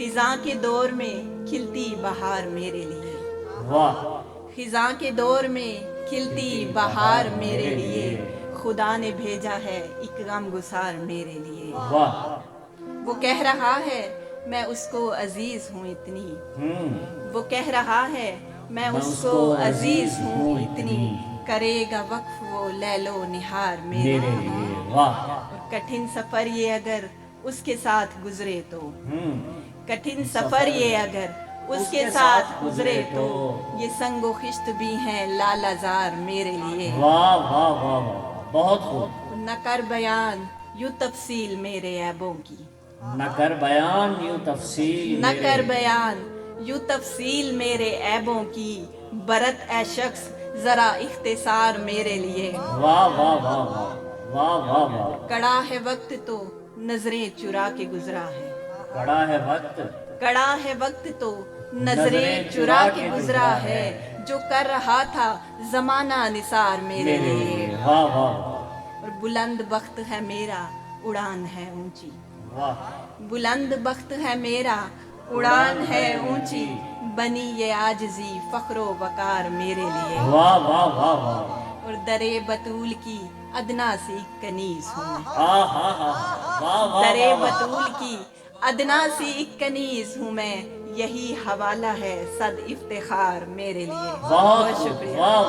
خزاں کے دور میں کھلتی بہار میرے لیے، واہ خزاں کے دور میں کھلتی بہار میرے لیے، خدا نے بھیجا ہے ایک غم گسار میرے لیے۔ واہ وہ کہہ رہا ہے میں اس کو عزیز ہوں اتنی، وہ کہہ رہا ہے میں اس کو عزیز ہوں اتنی، کرے گا وقف وہ لیل و نہار میرے لیے۔ واہ اور کٹھن سفر یہ اگر اس کے ساتھ گزرے تو، کٹھن سفر یہ اگر اس کے ساتھ گزرے تو، یہ سنگ و خشت بھی ہیں لالہ زار میرے لیے۔ واہ واہ واہ واہ، بہت خوب۔ نہ کر بیان یوں تفصیل میرے عیبوں کی، نہ کر بیان یوں تفصیل نہ کر بیان یوں تفصیل میرے عیبوں کی، برت اے شخص ذرا اختصار میرے لیے۔ واہ واہ واہ واہ واہ واہ واہ، کڑا ہے وقت تو نظریں چرا کے گزرا ہے، کڑا ہے وقت کڑا ہے وقت تو نظریں چرا کے گزرا ہے، جو کر رہا تھا زمانہ نثار میرے لیے۔ واہ واہ واہ اور بلند بخت ہے میرا اڑان ہے اونچی، واہ، بلند بخت ہے میرا اڑان ہے اونچی، بنی یہ عاجزی فخر و وقار میرے لیے۔ واہ واہ واہ واہ، اور درے بطول کی ادنا سی کنیز ہوں میں، آہ آہ آہ، واہ واہ درے واہ واہ، بطول کی ادنا سی ایک کنیز ہوں میں، یہی حوالہ ہے صد افتخار میرے لیے۔ بہت بہت شکریہ۔ واہ واہ۔